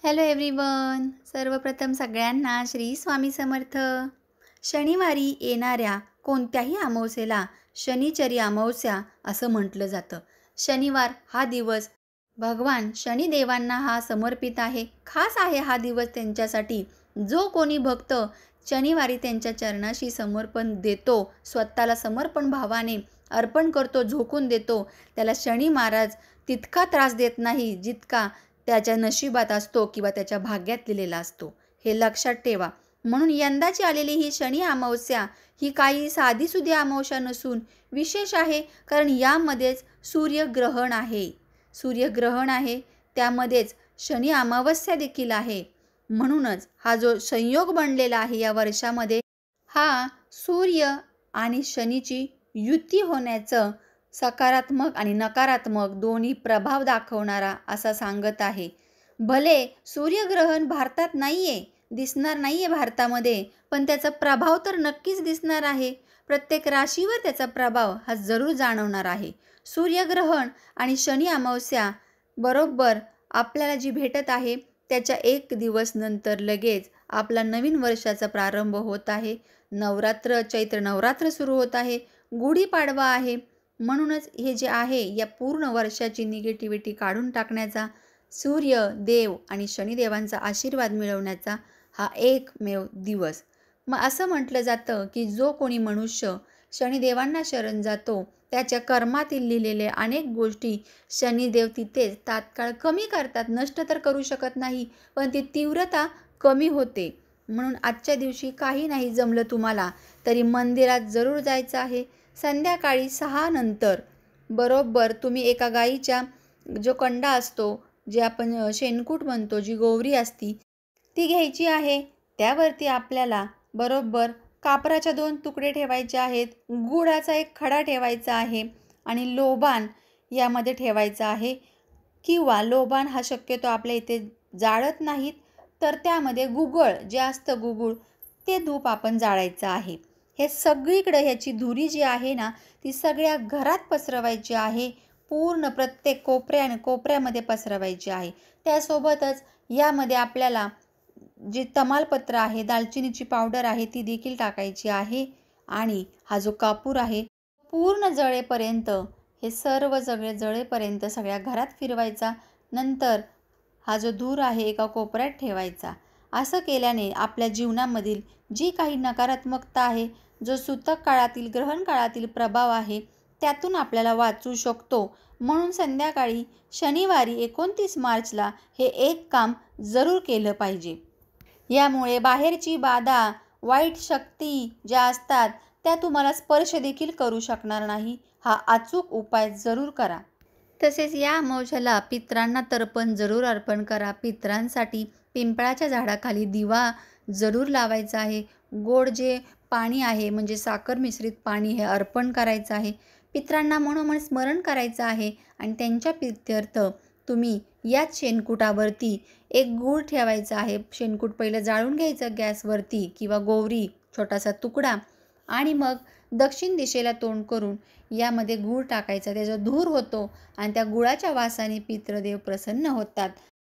Hello everyone. सर्वप्रथम सगळ्यांना श्री स्वामी समर्थ. शनिवारी येणाऱ्या कोणत्याही अमावस्येला शनिचरी अमावस्या असं म्हटलं जातं. शनिवार हा दिवस भगवान शनिदेवांना हा समर्पित आहे. खास आहे हा दिवस त्यांच्यासाठी. जो कोणी भक्त शनिवारी त्यांच्या चरणाशी समर्पण देतो, स्वतःला समर्पण भावाने अर्पण करतो, झोकून देतो, त्याला शनी महाराज तितका त्रास देत नाही जितका त्याच्या नशिबात असतो किंवा त्याच्या भाग्यात लिहिलेला असतो. हे लक्षात ठेवा. म्हणून यंदाची आलेली ही शनी अमावस्या ही काही साधीसुधी अमावस्या नसून विशेष आहे, कारण यामध्येच सूर्यग्रहण आहे. सूर्यग्रहण आहे, त्यामध्येच शनी अमावस्या देखील आहे. म्हणूनच हा जो संयोग बनलेला आहे या वर्षामध्ये, हा सूर्य आणि शनीची युती होण्याचं सकारात्मक आणि नकारात्मक दोन्ही प्रभाव दाखवणारा असा सांगत आहे. भले सूर्यग्रहण भारतात नाहीये, दिसणार नाहीये भारतामध्ये, पण त्याचा प्रभाव तर नक्कीच दिसणार आहे. प्रत्येक राशीवर त्याचा प्रभाव हा जरूर जाणवणार आहे. सूर्यग्रहण आणि शनी अमावस्या बरोबर आपल्याला जी भेटत आहे त्याच्या एक दिवस नंतर लगेच आपला नवीन वर्षाचा प्रारंभ होत आहे. नवरात्र, चैत्र नवरात्र सुरू होत आहे. गुढीपाडवा आहे. म्हणूनच हे जे आहे या पूर्ण वर्षाची निगेटिव्हिटी काढून टाकण्याचा, सूर्य देव आणि शनिदेवांचा आशीर्वाद मिळवण्याचा हा एकमेव दिवस. मग असं म्हटलं जातं की जो कोणी मनुष्य शनिदेवांना शरण जातो त्याच्या कर्मातील लिहिलेले अनेक गोष्टी शनिदेव तिथेच तात्काळ कमी करतात. नष्ट तर करू शकत नाही, पण ती तीव्रता कमी होते. म्हणून आजच्या दिवशी काही नाही जमलं तुम्हाला तरी मंदिरात जरूर जायचं आहे. संध्याकाळी 6 नंतर बरोबर तुम्ही एका गाईच्या जो कंडा असतो, जे आपण शेणकूट म्हणतो, जी गोवरी असती ती घ्यायची आहे. त्यावरती आपल्याला बरोबर कापराच्या 2 तुकडे ठेवायचे आहेत, गुळाचा एक खडा ठेवायचा आहे आणि लोबान यामध्ये ठेवायचा आहे. किंवा लोबान हा शक्यतो आपल्या इथे जाळत नाहीत, तर त्यामध्ये गुगळ जे असतं, गुगूळ, ते धूप आपण जाळायचं आहे. हे सगळीकडे ह्याची धुरी जी आहे ना, ती सगळ्या घरात पसरवायची आहे. पूर्ण प्रत्येक कोपऱ्यामध्ये पसरवायची आहे. त्यासोबतच यामध्ये आपल्याला जी तमालपत्र आहे, दालचिनीची पावडर आहे, ती देखील टाकायची आहे. आणि हा जो कापूर आहे पूर्ण जळेपर्यंत, हे सर्व सगळे जळेपर्यंत सगळ्या घरात फिरवायचा. नंतर हा जो धूर आहे एका कोपऱ्यात ठेवायचा. असं केल्याने आपल्या जीवनामधील जी काही नकारात्मकता आहे, जो सूतक काळातील, ग्रहण काळातील प्रभाव आहे, त्यातून आपल्याला वाचू शकतो. म्हणून संध्याकाळी शनिवारी 29 मार्चला हे एक काम जरूर केलं पाहिजे. यामुळे बाहेरची बाधा, वाईट शक्ती ज्या असतात त्या तुम्हाला स्पर्श देखील करू शकणार नाही. हा अचूक उपाय जरूर करा. तसेच या अमावस्येला पितरांना तर्पण जरूर अर्पण करा. पितरांसाठी पिंपळाच्या झाडाखाली दिवा जरूर लावायचा आहे. गोड जे पाणी आहे, म्हणजे साखर मिश्रित पाणी, हे अर्पण करायचं आहे. पितरांना मनोमन स्मरण करायचं आहे आणि त्यांच्या प्रित्यर्थ तुम्ही याच शेणकुटावरती एक गूळ ठेवायचा आहे. शेणकूट पहिलं जाळून घ्यायचं गॅसवरती किंवा गोवरी छोटासा तुकडा, आणि मग दक्षिण दिशेला तोंड करून यामध्ये गूळ टाकायचा. त्याचा धूर होतो आणि त्या गुळाच्या वासाने पितृदेव प्रसन्न होतात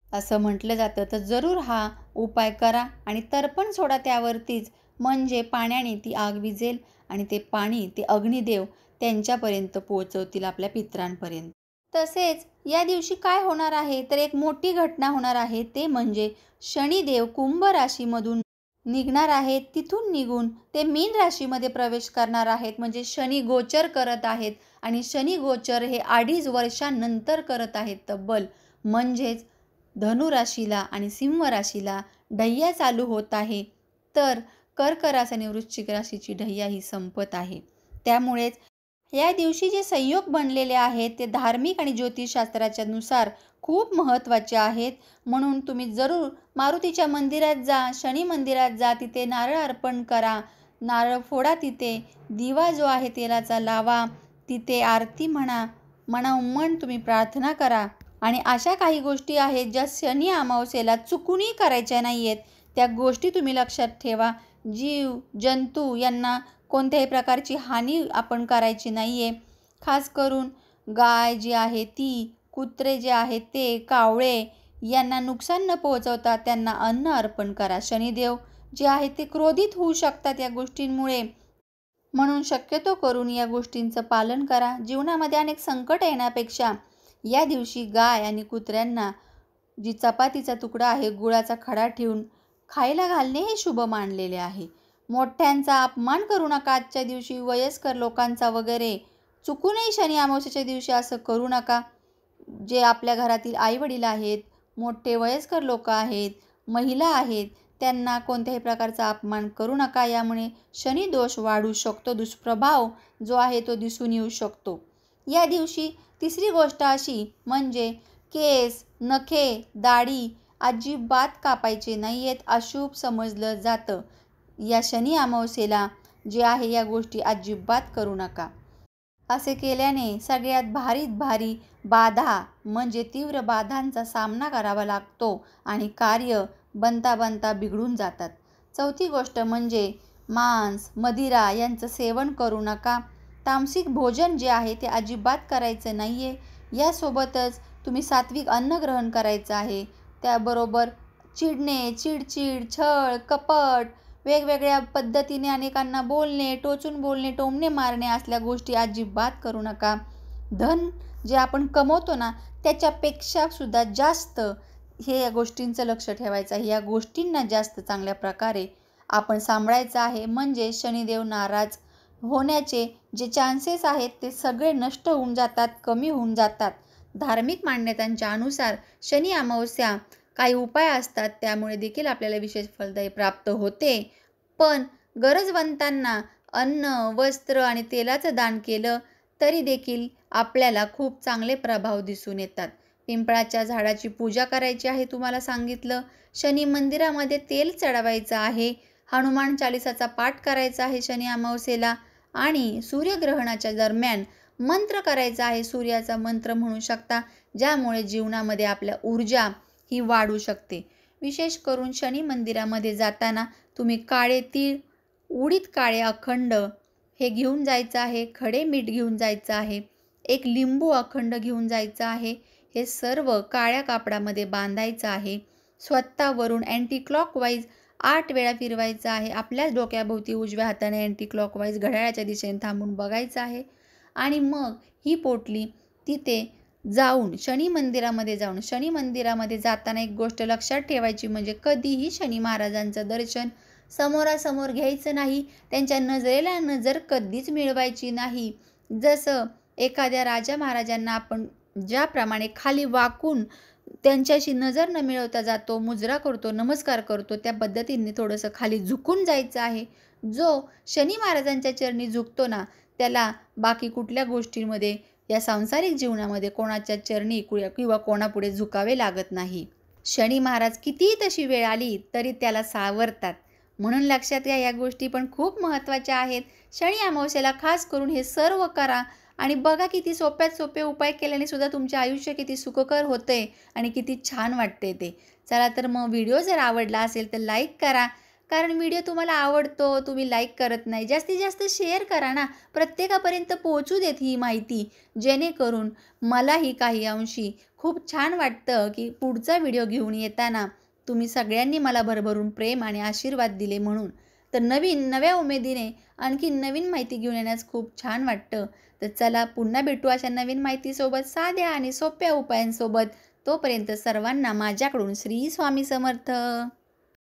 असं म्हटलं जातं. तर जरूर हा उपाय करा आणि तर्पण सोडा त्यावरतीच, म्हणजे पाण्याने ती आग विझेल आणि ते पाणी ते अग्निदेव त्यांच्यापर्यंत पोहोचवतील, आपल्या पितरांपर्यंत. तसेच या दिवशी काय होणार आहे, तर एक मोठी घटना होणार आहे. ते म्हणजे शनिदेव कुंभ राशीमधून निघणार आहेत. तिथून निघून ते मीन राशीमध्ये प्रवेश करणार आहेत. म्हणजे शनी गोचर करत आहेत आणि शनी गोचर हे 2.5 वर्षांनंतर करत आहेत तब्बल. म्हणजेच धनु राशीला आणि सिंह राशीला ढय्या चालू होत आहे, तर कर्क राशी आणि वृश्चिक राशीची ढय्या ही संपत आहे. त्यामुळेच या दिवशी जे संयोग बनलेले आहेत ते धार्मिक आणि ज्योतिषशास्त्राच्या नुसार खूप महत्त्वाचे आहेत. म्हणून तुम्ही जरूर मारुतीच्या मंदिरात जा, शनी मंदिरात जा, तिथे नारळ अर्पण करा, नारळ फोडा, तिथे दिवा जो आहे तेलाचा लावा, तिथे आरती म्हणा, मनाउमन तुम्ही प्रार्थना करा. आणि अशा काही गोष्टी आहेत ज्या शनी अमावस्येला चुकूनही करायच्या नाही आहेत. त्या गोष्टी तुम्ही लक्षात ठेवा. जीव जंतू यांना कोणत्याही प्रकारची हानी आपण करायची नाही आहे. खास करून गाय जी आहे ती, कुत्रे जे आहेत ते, कावळे यांना नुकसान न पोहोचवता त्यांना अन्न अर्पण करा. शनिदेव जे आहे ते क्रोधित होऊ शकतात या गोष्टींमुळे, म्हणून शक्यतो करून या गोष्टींचं पालन करा. जीवनामध्ये अनेक संकट येण्यापेक्षा या दिवशी गाय आणि कुत्र्यांना जी चपातीचा तुकडा आहे गुळाचा खडा ठेवून खायला घालणे हे शुभ मानलेले आहे. मोठ्यांचा अपमान करू नका आजच्या दिवशी, वयस्कर लोकांचा वगैरे. चुकूनही शनी अमावस्येच्या दिवशी असं करू नका. जे आपल्या घरातील आईवडील आहेत, मोठे वयस्कर लोक आहेत, महिला आहेत, त्यांना कोणत्याही प्रकारचा अपमान करू नका. यामुळे शनी दोष वाढू शकतो, दुष्प्रभाव जो आहे तो दिसून येऊ शकतो. या दिवशी तिसरी गोष्ट अशी म्हणजे केस, नखे, दाढी अजिबात कापायचे नाही आहेत, अशुभ समजलं जातं. या शनी अमावस्येला जे आहे या गोष्टी अजिबात करू नका. असे केल्याने सगळ्यात भारीत भारी बाधा म्हणजे तीव्र बाधांचा सामना करावा लागतो आणि कार्य बनता बनता बिघडून जातात. चौथी गोष्ट म्हणजे मांस, मदिरा यांचं सेवन करू नका. तामसिक भोजन जे आहे ते अजिबात करायचं नाही आहे. यासोबतच तुम्ही सात्विक अन्न ग्रहण करायचं आहे. त्याबरोबर चिडणे, चिडचिड, छळ, कपट, वेगवेगळ्या पद्धतीने अनेकांना बोलणे, टोचून बोलणे, टोमणे मारणे असल्या गोष्टी अजिबात करू नका. धन जे आपण कमवतो ना त्याच्यापेक्षा सुद्धा जास्त हे या गोष्टींचं लक्ष ठेवायचं आहे. या गोष्टींना जास्त चांगल्या प्रकारे आपण सांभाळायचं आहे. म्हणजे शनिदेव नाराज होण्याचे जे चान्सेस आहेत ते सगळे नष्ट होऊन जातात, कमी होऊन जातात. धार्मिक मान्यतांच्या अनुसार शनी अमावस्या काही उपाय असतात, त्यामुळे देखील आपल्याला विशेष फलदायी प्राप्त होते. पण गरजवंतांना अन्न, वस्त्र आणि तेलाचं दान केलं तरी देखील आपल्याला खूप चांगले प्रभाव दिसून येतात. पिंपळाच्या झाडाची पूजा करायची आहे तुम्हाला सांगितलं. शनी मंदिरामध्ये तेल चढवायचं आहे. हनुमान चालिसाचा पाठ करायचा आहे शनी अमावस्येला. आणि सूर्यग्रहणाच्या दरम्यान मंत्र करायचा आहे. सूर्याचा मंत्र म्हणू शकता, ज्यामुळे जीवनामध्ये आपल्या ऊर्जा ही वाढू शकते. विशेष करून शनी मंदिरामध्ये जाताना तुम्ही काळे तीळ, उडीद काळे अखंड हे घेऊन जायचं आहे. खडे मीठ घेऊन जायचं आहे. एक लिंबू अखंड घेऊन जायचं आहे. हे सर्व काळ्या कापडामध्ये बांधायचं आहे. स्वतःवरून अँटी क्लॉकवाईज 8 वेळा फिरवायचं आहे. आपल्याच डोक्याभोवती उजव्या हाताने अँटी क्लॉकवाईज घड्याळाच्या दिशेने थांबून बघायचं आहे. आणि मग ही पोटली तिथे जाऊन शनी मंदिरामध्ये जाताना एक गोष्ट लक्षात ठेवायची म्हणजे कधीही शनी महाराजांचं दर्शन समोरासमोर घ्यायचं नाही. त्यांच्या नजरेला नजर कधीच मिळवायची नाही. जसं एखाद्या राजा महाराजांना आपण ज्याप्रमाणे खाली वाकून त्यांच्याशी नजर न मिळवता जातो, मुजरा करतो, नमस्कार करतो, त्या पद्धतीने थोडंसं खाली झुकून जायचं आहे. जो शनी महाराजांच्या चरणी झुकतो ना त्याला बाकी कुठल्या गोष्टींमध्ये या सांसारिक जीवनामध्ये कोणाच्या चरणी किंवा कोणापुढे झुकावे लागत नाही. शनी महाराज कितीही तशी वेळ आली तरी त्याला सावरतात. म्हणून लक्षात घ्या, या गोष्टी पण खूप महत्त्वाच्या आहेत. शनी अमावस्येला खास करून हे सर्व करा आणि बघा किती सोप्यात सोपे उपाय केल्याने सुद्धा तुमचे आयुष्य किती सुखकर होते आणि किती छान वाटते ते. चला तर मग व्हिडिओ जर आवडला असेल तर लाईक करा, कारण व्हिडिओ तुम्हाला आवडतो, तुम्ही लाईक करत नाही. जास्तीत जास्त शेअर करा ना, प्रत्येकापर्यंत पोहोचू देत ही माहिती, जेणेकरून मलाही काही अंशी खूप छान वाटतं की पुढचा व्हिडिओ घेऊन येताना तुम्ही सगळ्यांनी मला भरभरून प्रेम आणि आशीर्वाद दिले म्हणून. तर नव्या उमेदीने आणखी नवीन माहिती घेऊन येण्यास खूप छान वाटतं. तर चला पुन्हा भेटू अशा नवीन माहितीसोबत, साध्या आणि सोप्या उपायांसोबत. तोपर्यंत सर्वांना माझ्याकडून श्री स्वामी समर्थ.